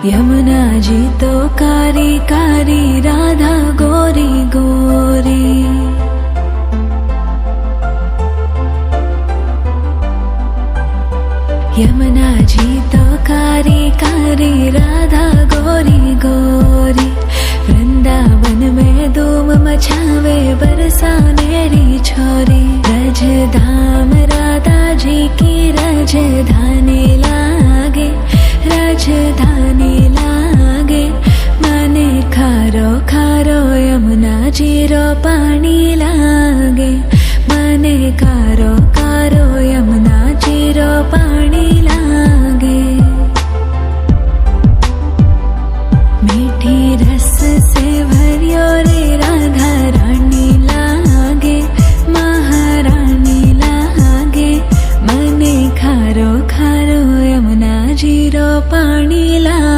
यमुना जी तो कारी कारी, राधा गोरी गोरी। यमुना जी तो कारी कारी, राधा गोरी गोरी। वृंदावन में धूम मचावे, बरसानेरी छोरी। रजधाम राधा जी की राजधानी लागे, राजधानी लागे। माने खारो खारो यमुना जी रो पानी लागे। माने खारो खारो यमुना जी रो पानी लागे। मीठी रस से भरियो रे राधा रानी लागे, महारानी लागे। मने खारो खारो यमुना जी रो पानी लागे।